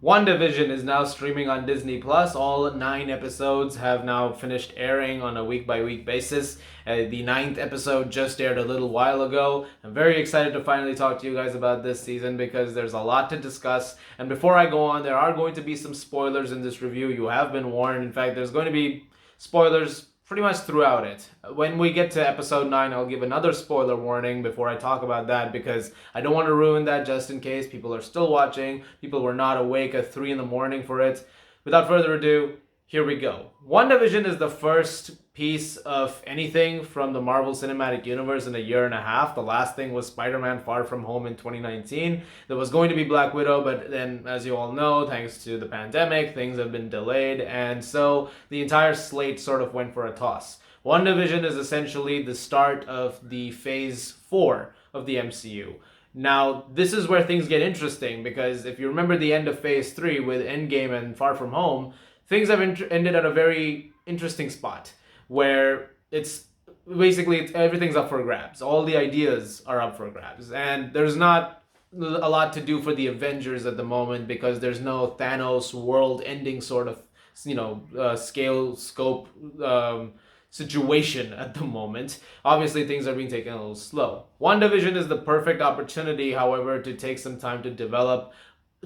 WandaVision is now streaming on Disney Plus. All 9 episodes have now finished airing on a week by week basis. The ninth episode just aired a little while ago. I'm very excited to finally talk to you guys about this season because there's a lot to discuss. And before I go on, there are going to be some spoilers in this review. You have been warned. In fact, there's going to be spoilers pretty much throughout it. When we get to episode 9, I'll give another spoiler warning before I talk about that because I don't want to ruin that just in case people are still watching, people were not awake at 3 in the morning for it. Without further ado, here we go. WandaVision is the first piece of anything from the Marvel Cinematic Universe in a year and a half. The last thing was Spider-Man Far From Home in 2019. There was going to be Black Widow, but then, as you all know, thanks to the pandemic, things have been delayed, and so the entire slate sort of went for a toss. WandaVision is essentially the start of the Phase 4 of the MCU. Now, this is where things get interesting because if you remember the end of Phase 3 with Endgame and Far From Home, things have ended at a very interesting spot where it's basically everything's up for grabs. All the ideas are up for grabs, and there's not a lot to do for the Avengers at the moment because there's no Thanos world-ending sort of scale scope situation at the moment. Obviously, things are being taken a little slow. WandaVision is the perfect opportunity, however, to take some time to develop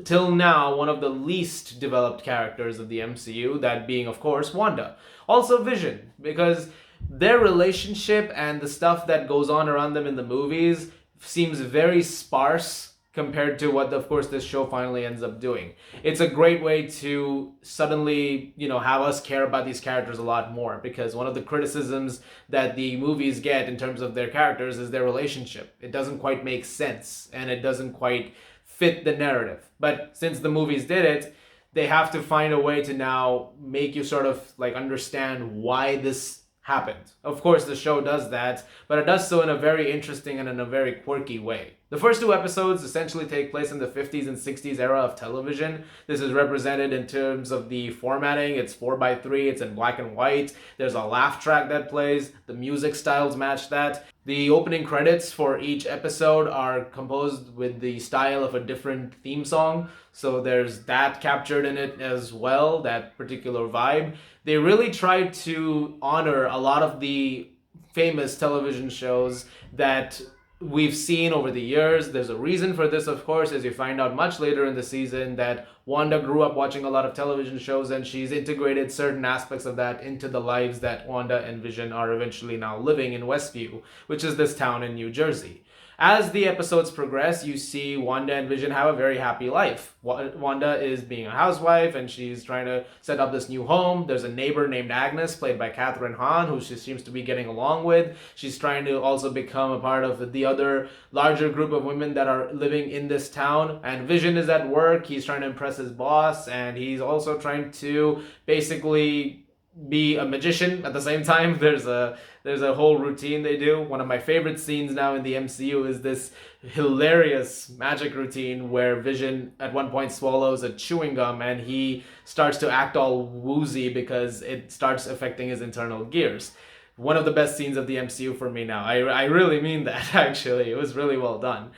till now one of the least developed characters of the MCU, that being of course Wanda. Also Vision, because their relationship and the stuff that goes on around them in the movies seems very sparse compared to what of course this show finally ends up doing. It's a great way to suddenly, have us care about these characters a lot more, because one of the criticisms that the movies get in terms of their characters is their relationship. It doesn't quite make sense and it doesn't quite fit the narrative. But since the movies did it, they have to find a way to now make you sort of like understand why this happened. Of course, the show does that, but it does so in a very interesting and in a very quirky way. The first 2 episodes essentially take place in the 50s and 60s era of television. This is represented in terms of the formatting. It's 4:3, it's in black and white. There's a laugh track that plays. The music styles match that. The opening credits for each episode are composed with the style of a different theme song. So there's that captured in it as well, that particular vibe. They really tried to honor a lot of the famous television shows that we've seen over the years. There's a reason for this, of course, as you find out much later in the season, that Wanda grew up watching a lot of television shows and she's integrated certain aspects of that into the lives that Wanda and Vision are eventually now living in Westview, which is this town in New Jersey. As the episodes progress, you see Wanda and Vision have a very happy life. Wanda is being a housewife and she's trying to set up this new home. There's a neighbor named Agnes, played by Kathryn Hahn, who she seems to be getting along with. She's trying to also become a part of the other larger group of women that are living in this town. And Vision is at work. He's trying to impress his boss, and he's also trying to basically be a magician at the same time. There's a whole routine they do. One of my favorite scenes now in the MCU is this hilarious magic routine where Vision at one point swallows a chewing gum and he starts to act all woozy because it starts affecting his internal gears. One of the best scenes of the MCU for me now. I really mean that, actually. It was really well done.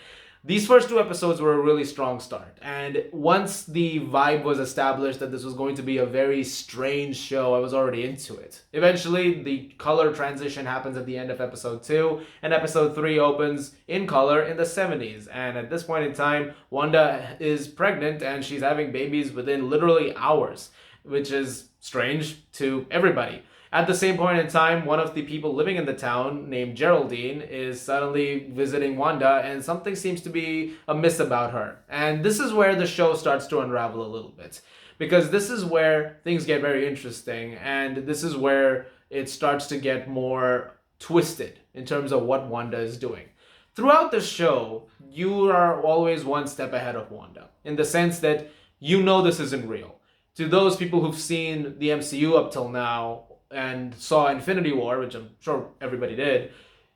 These first 2 episodes were a really strong start, and once the vibe was established that this was going to be a very strange show, I was already into it. Eventually, the color transition happens at the end of episode 2, and episode 3 opens in color in the 70s, and at this point in time, Wanda is pregnant and she's having babies within literally hours, which is strange to everybody. At the same point in time, one of the people living in the town, named Geraldine, is suddenly visiting Wanda, and something seems to be amiss about her. And this is where the show starts to unravel a little bit, because this is where things get very interesting, and this is where it starts to get more twisted in terms of what Wanda is doing. Throughout the show, you are always one step ahead of Wanda, in the sense that you know this isn't real. To those people who've seen the MCU up till now, and saw Infinity War, which I'm sure everybody did,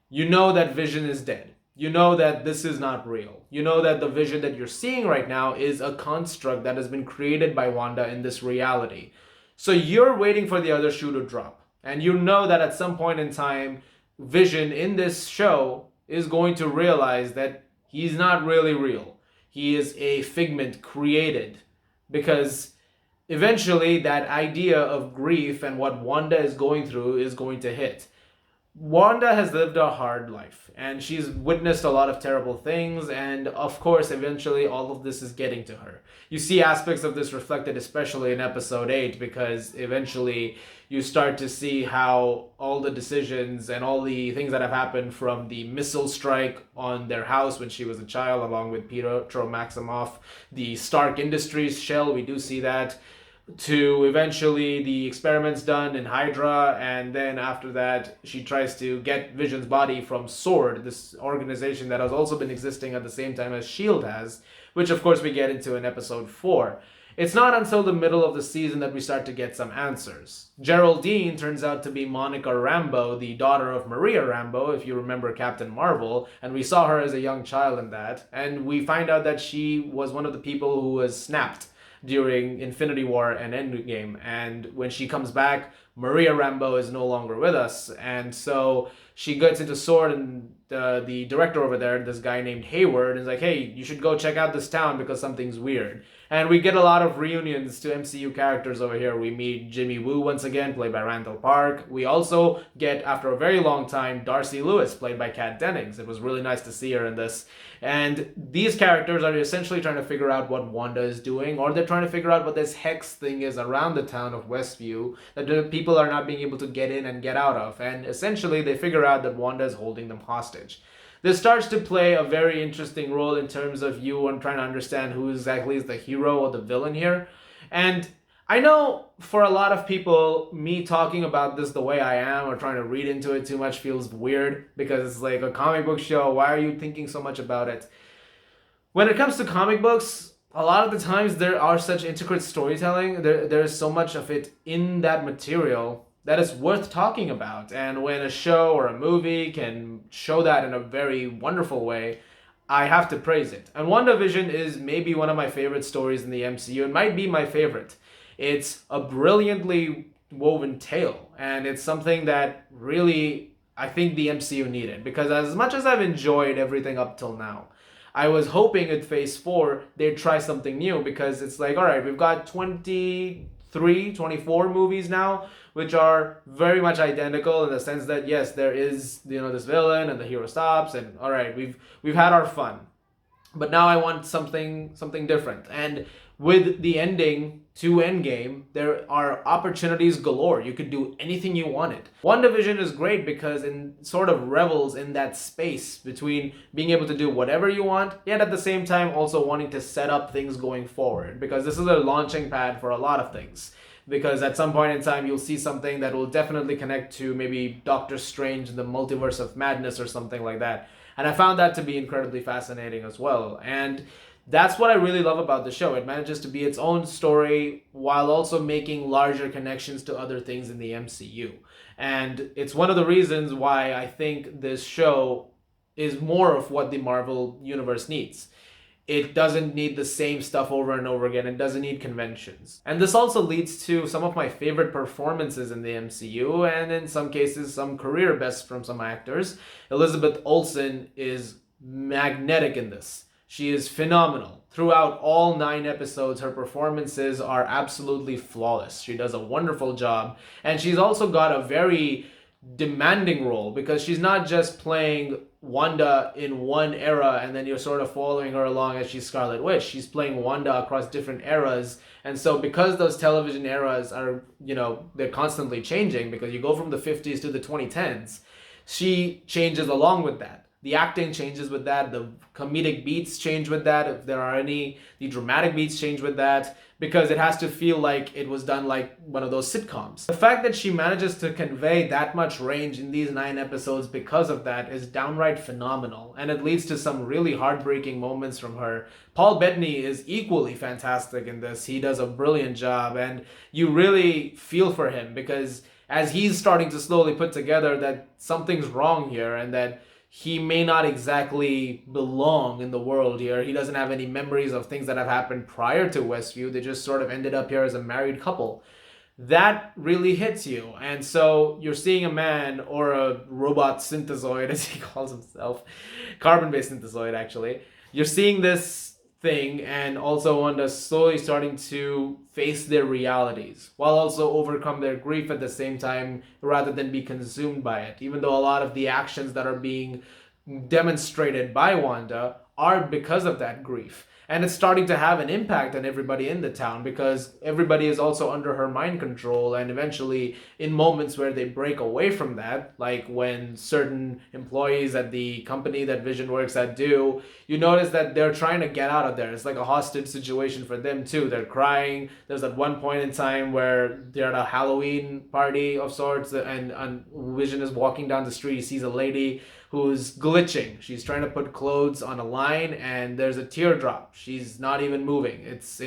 you know that Vision is dead. You know that this is not real. You know that the Vision that you're seeing right now is a construct that has been created by Wanda in this reality. So you're waiting for the other shoe to drop. And you know that at some point in time, Vision in this show is going to realize that he's not really real. He is a figment created because eventually that idea of grief and what Wanda is going through is going to hit. Wanda has lived a hard life and she's witnessed a lot of terrible things, and of course, eventually, all of this is getting to her. You see aspects of this reflected, especially in episode 8, because eventually you start to see how all the decisions and all the things that have happened, from the missile strike on their house when she was a child, along with Pietro Maximoff, the Stark Industries shell, we do see that, to eventually the experiments done in Hydra, and then after that she tries to get Vision's body from SWORD, this organization that has also been existing at the same time as S.H.I.E.L.D. has, which of course we get into in episode 4. It's not until the middle of the season that we start to get some answers. Geraldine turns out to be Monica Rambeau, the daughter of Maria Rambeau, if you remember Captain Marvel, and we saw her as a young child in that, and we find out that she was one of the people who was snapped during Infinity War and Endgame, and when she comes back, Maria Rambeau is no longer with us, and so she gets into SWORD, and the director over there, this guy named Hayward, is like, hey, you should go check out this town because something's weird. And we get a lot of reunions to MCU characters over here. We meet Jimmy Woo once again, played by Randall Park. We also get, after a very long time, Darcy Lewis, played by Kat Dennings. It was really nice to see her in this. And these characters are essentially trying to figure out what Wanda is doing, or they're trying to figure out what this hex thing is around the town of Westview that the people are not being able to get in and get out of. And essentially, they figure out that Wanda is holding them hostage. This starts to play a very interesting role in terms of you and trying to understand who exactly is the hero or the villain here. And I know for a lot of people, me talking about this the way I am or trying to read into it too much feels weird, because it's like a comic book show. Why are you thinking so much about it? When it comes to comic books, a lot of the times there are such intricate storytelling. There's so much of it in that material that is worth talking about. And when a show or a movie can show that in a very wonderful way, I have to praise it. And WandaVision is maybe one of my favorite stories in the MCU. It might be my favorite. It's a brilliantly woven tale, and it's something that really I think the MCU needed, because as much as I've enjoyed everything up till now, I was hoping at Phase 4 they'd try something new, because it's like, all right, we've got 24 movies now, which are very much identical in the sense that, yes, there is, this villain and the hero stops, and all right, we've had our fun. But now I want something different. And with the ending to Endgame, there are opportunities galore. You could do anything you wanted. WandaVision is great because it sort of revels in that space between being able to do whatever you want, yet at the same time also wanting to set up things going forward, because this is a launching pad for a lot of things. Because at some point in time, you'll see something that will definitely connect to maybe Doctor Strange, the Multiverse of Madness or something like that. And I found that to be incredibly fascinating as well. And that's what I really love about the show. It manages to be its own story while also making larger connections to other things in the MCU. And it's one of the reasons why I think this show is more of what the Marvel Universe needs. It doesn't need the same stuff over and over again. It doesn't need conventions. And this also leads to some of my favorite performances in the MCU, and in some cases, some career bests from some actors. Elizabeth Olsen is magnetic in this. She is phenomenal. Throughout all 9 episodes, her performances are absolutely flawless. She does a wonderful job. And she's also got a very demanding role, because she's not just playing Wanda in one era and then you're sort of following her along as she's Scarlet Witch. She's playing Wanda across different eras. And so because those television eras are, they're constantly changing, because you go from the 50s to the 2010s, she changes along with that. The acting changes with that. The comedic beats change with that, if there are any. The dramatic beats change with that, because it has to feel like it was done like one of those sitcoms. The fact that she manages to convey that much range in these 9 episodes because of that is downright phenomenal, and it leads to some really heartbreaking moments from her. Paul Bettany is equally fantastic in this. He does a brilliant job, and you really feel for him, because as he's starting to slowly put together that something's wrong here and that he may not exactly belong in the world here. He doesn't have any memories of things that have happened prior to Westview. They just sort of ended up here as a married couple. That really hits you. And so you're seeing a man, or a robot synthezoid, as he calls himself, carbon-based synthezoid, actually. You're seeing this thing, and also Wanda slowly starting to face their realities while also overcome their grief at the same time rather than be consumed by it. Even though a lot of the actions that are being demonstrated by Wanda are because of that grief. And it's starting to have an impact on everybody in the town because everybody is also under her mind control. And eventually, in moments where they break away from that, like when certain employees at the company that Vision works at do, you notice that they're trying to get out of there. It's like a hostage situation for them too. They're crying. There's at one point in time where they're at a Halloween party of sorts, and Vision is walking down the street. He sees a lady who's glitching. She's trying to put clothes on a line, and there's a teardrop. She's not even moving. It's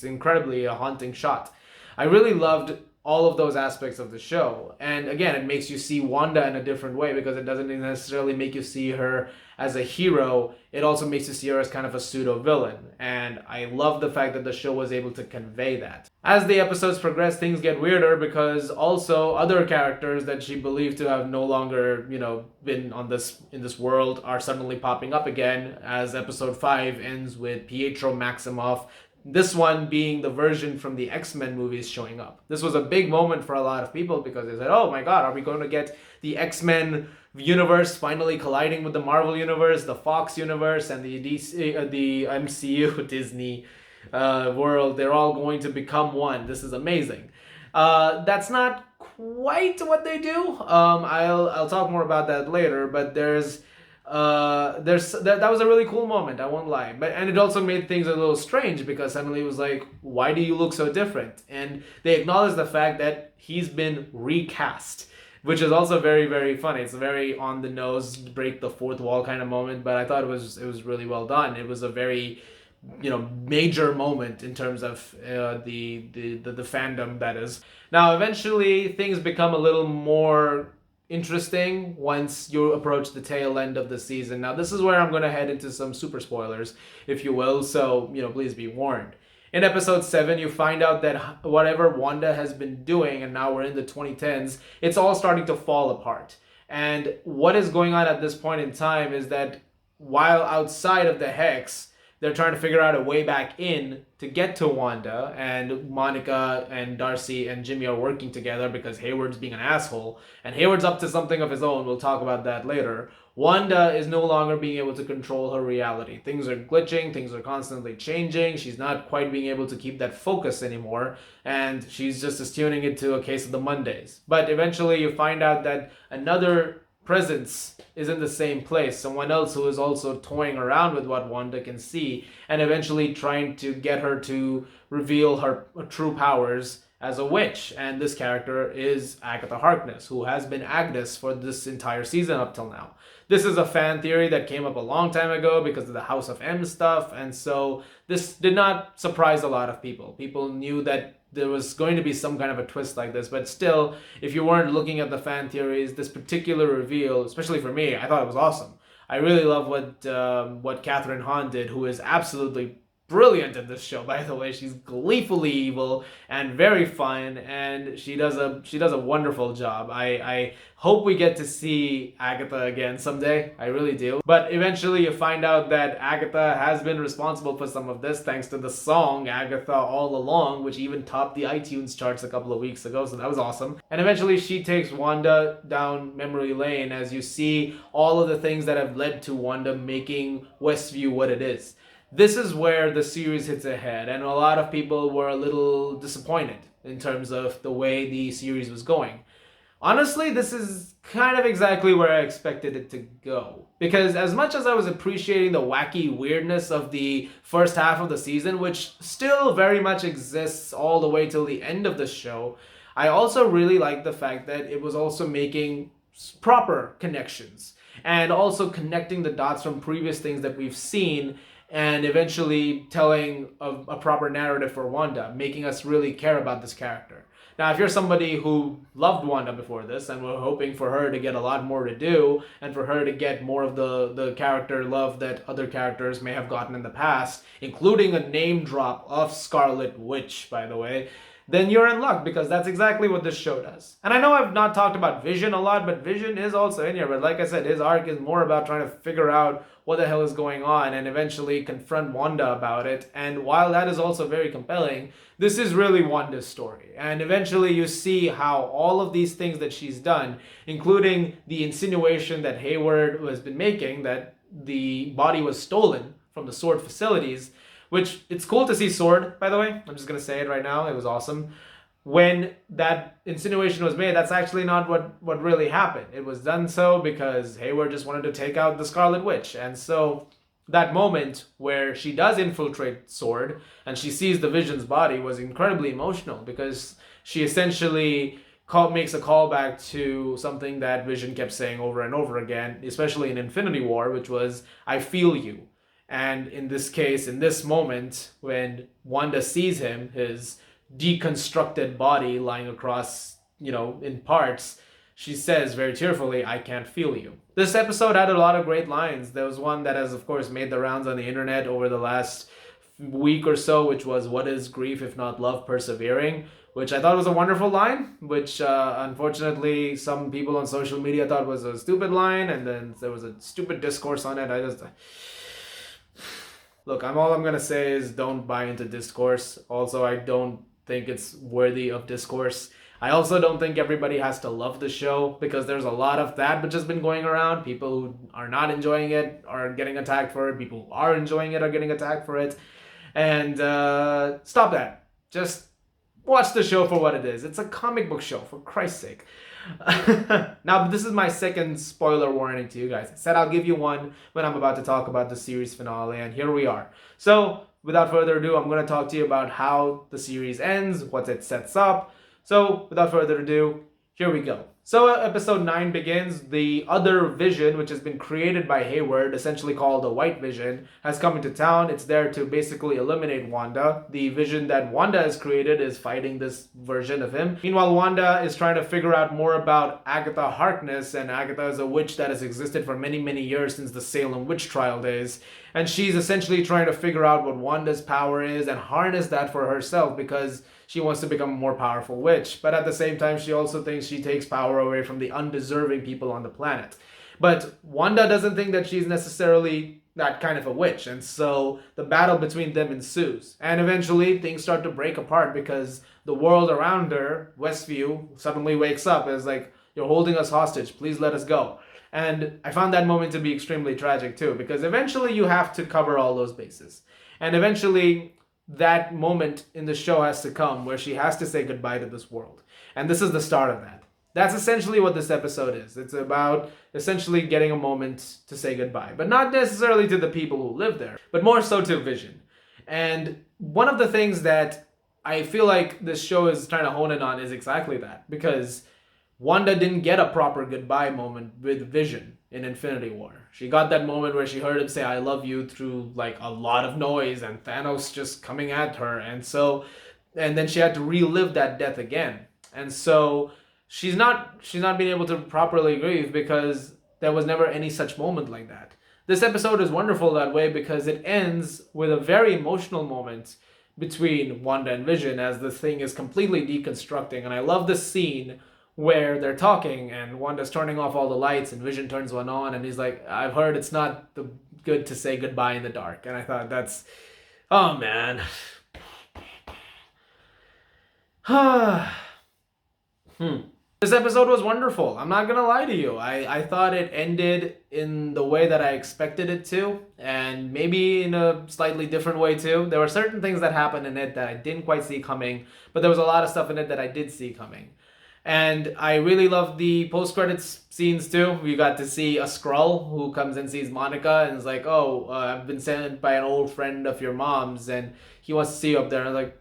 incredibly a haunting shot. I really loved all of those aspects of the show. And again, it makes you see Wanda in a different way because it doesn't necessarily make you see her as a hero. It also makes you see her as kind of a pseudo villain. And I love the fact that the show was able to convey that. As the episodes progress, things get weirder because also other characters that she believed to have no longer, been in this world are suddenly popping up again, as episode 5 ends with Pietro Maximoff, this one being the version from the X-Men movies showing up. This was a big moment for a lot of people because they said, oh my god, are we going to get the X-Men universe finally colliding with the Marvel universe, the Fox universe, and the MCU Disney world? They're all going to become one. This is amazing. That's not quite what they do. I'll talk more about that later, but that was a really cool moment, I won't lie. And it also made things a little strange because suddenly it was like, why do you look so different? And they acknowledge the fact that he's been recast, which is also very, very funny. It's a very on the nose, break the fourth wall kind of moment, but I thought it was really well done. It was a very major moment in terms of the fandom, that is. Now eventually things become a little more interesting once you approach the tail end of the season. Now this is where I'm going to head into some super spoilers, if you will, so please be warned. In episode 7, you find out that whatever Wanda has been doing, and now we're in the 2010s, it's all starting to fall apart. And what is going on at this point in time is that while outside of the Hex, they're trying to figure out a way back in to get to Wanda, and Monica and Darcy and Jimmy are working together because Hayward's being an asshole, and Hayward's up to something of his own. We'll talk about that later. Wanda is no longer being able to control her reality. Things are glitching, things are constantly changing, she's not quite being able to keep that focus anymore, and she's just tuning it to a case of the Mondays. But eventually you find out that another presence is in the same place, someone else who is also toying around with what Wanda can see and eventually trying to get her to reveal her true powers as a witch. And this character is Agatha Harkness, who has been Agnes for this entire season up till now. This is a fan theory that came up a long time ago because of the House of M stuff, and so this did not surprise a lot of people. People knew that there was going to be some kind of a twist like this, but still, if you weren't looking at the fan theories, this particular reveal, especially for me, I thought it was awesome. I really love what Catherine Hahn did, who is absolutely brilliant in this show, by the way. She's gleefully evil and very fun, and she does a wonderful job. I hope we get to see Agatha again someday. I really do. But eventually you find out that Agatha has been responsible for some of this thanks to the song Agatha All Along, which even topped the iTunes charts a couple of weeks ago, so that was awesome. And eventually she takes Wanda down memory lane as you see all of the things that have led to Wanda making Westview what it is. This is where the series hits ahead, and a lot of people were a little disappointed in terms of the way the series was going. Honestly, this is kind of exactly where I expected it to go. Because as much as I was appreciating the wacky weirdness of the first half of the season, which still very much exists all the way till the end of the show, I also really liked the fact that it was also making proper connections and also connecting the dots from previous things that we've seen and eventually telling a proper narrative for Wanda, making us really care about this character. Now, if you're somebody who loved Wanda before this and were hoping for her to get a lot more to do and for her to get more of the character love that other characters may have gotten in the past, including a name drop of Scarlet Witch, by the way, then you're in luck, because that's exactly what this show does. And I know I've not talked about Vision a lot, but Vision is also in here. But like I said, his arc is more about trying to figure out what the hell is going on and eventually confront Wanda about it. And while that is also very compelling, this is really Wanda's story. And eventually you see how all of these things that she's done, including the insinuation that Hayward has been making that the body was stolen from the Sword facilities, which, it's cool to see Sword, by the way. I'm just going to say it right now. It was awesome. When that insinuation was made, that's actually not what really happened. It was done so because Hayward just wanted to take out the Scarlet Witch. And so that moment where she does infiltrate Sword and she sees the Vision's body was incredibly emotional, because she essentially makes a callback to something that Vision kept saying over and over again, especially in Infinity War, which was, "I feel you." And in this case, in this moment, when Wanda sees him, his deconstructed body lying across, in parts, she says very tearfully, "I can't feel you." This episode had a lot of great lines. There was one that has, of course, made the rounds on the internet over the last week or so, which was, "What is grief if not love persevering?" Which I thought was a wonderful line, which unfortunately some people on social media thought was a stupid line, and then there was a stupid discourse on it. Look, all I'm going to say is don't buy into discourse. Also, I don't think it's worthy of discourse. I also don't think everybody has to love the show, because there's a lot of that which has been going around. People who are not enjoying it are getting attacked for it. People who are enjoying it are getting attacked for it. And stop that. Just watch the show for what it is. It's a comic book show, for Christ's sake. Now, this is my second spoiler warning to you guys. I said I'll give you one when I'm about to talk about the series finale, and here we are. So, without further ado, I'm going to talk to you about how the series ends, what it sets up. So, without further ado, here we go. So, episode 9 begins. The other Vision, which has been created by Hayward, essentially called the White Vision, has come into town. It's there to basically eliminate Wanda. The Vision that Wanda has created is fighting this version of him. Meanwhile, Wanda is trying to figure out more about Agatha Harkness, and Agatha is a witch that has existed for many, many years since the Salem witch trial days. And she's essentially trying to figure out what Wanda's power is and harness that for herself, because she wants to become a more powerful witch. But at the same time, she also thinks she takes power away from the undeserving people on the planet. But Wanda doesn't think that she's necessarily that kind of a witch. And so the battle between them ensues. And eventually things start to break apart, because the world around her, Westview, suddenly wakes up and is like, "You're holding us hostage. Please let us go." And I found that moment to be extremely tragic too, because eventually you have to cover all those bases. And eventually that moment in the show has to come where she has to say goodbye to this world. And this is the start of that. That's essentially what this episode is. It's about essentially getting a moment to say goodbye, but not necessarily to the people who live there, but more so to Vision. And one of the things that I feel like this show is trying to hone in on is exactly that, because Wanda didn't get a proper goodbye moment with Vision in Infinity War. She got that moment where she heard him say, "I love you," through like a lot of noise and Thanos just coming at her. And then she had to relive that death again. And so she's not being able to properly grieve, because there was never any such moment like that. This episode is wonderful that way, because it ends with a very emotional moment between Wanda and Vision as the thing is completely deconstructing. And I love this scene where they're talking and Wanda's turning off all the lights and Vision turns one on, and he's like, "I've heard it's not good to say goodbye in the dark." And I thought that's, oh man. This episode was wonderful. I'm not gonna lie to you. I thought it ended in the way that I expected it to, and maybe in a slightly different way too. There were certain things that happened in it that I didn't quite see coming, but there was a lot of stuff in it that I did see coming. And I really loved the post-credits scenes too. We got to see a Skrull who comes and sees Monica and is like, "Oh, I've been sent by an old friend of your mom's and he wants to see you up there." And I was like,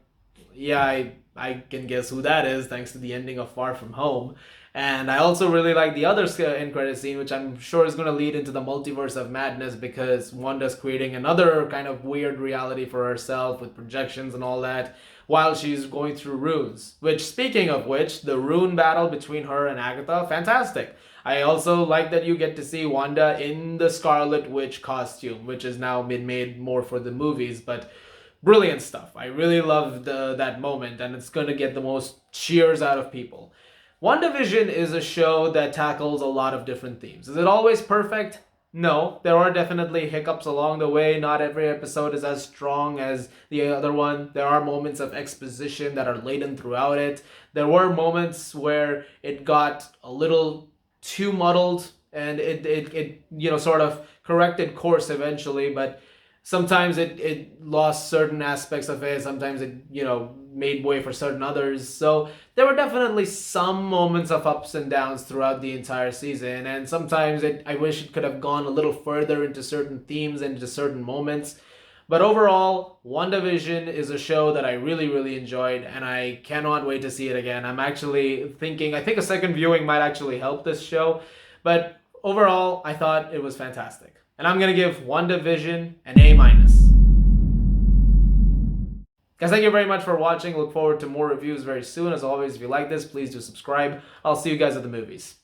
"Yeah, I can guess who that is, thanks to the ending of Far From Home." And I also really like the other end credit scene, which I'm sure is going to lead into the multiverse of madness, because Wanda's creating another kind of weird reality for herself with projections and all that, while she's going through runes. Which, speaking of which, the rune battle between her and Agatha, fantastic. I also like that you get to see Wanda in the Scarlet Witch costume, which has now been made more for the movies, but brilliant stuff. I really loved that moment, and it's going to get the most cheers out of people. WandaVision is a show that tackles a lot of different themes. Is it always perfect? No, there are definitely hiccups along the way. Not every episode is as strong as the other one. There are moments of exposition that are laden throughout it. There were moments where it got a little too muddled, and it sort of corrected course eventually, but sometimes it lost certain aspects of it. Sometimes it made way for certain others. So there were definitely some moments of ups and downs throughout the entire season, and sometimes I wish it could have gone a little further into certain themes and into certain moments. But overall, WandaVision is a show that I really, really enjoyed, and I cannot wait to see it again. I'm actually thinking, I think a second viewing might actually help this show, but overall, I thought it was fantastic. And I'm going to give WandaVision an A-. Guys, thank you very much for watching. Look forward to more reviews very soon. As always, if you like this, please do subscribe. I'll see you guys at the movies.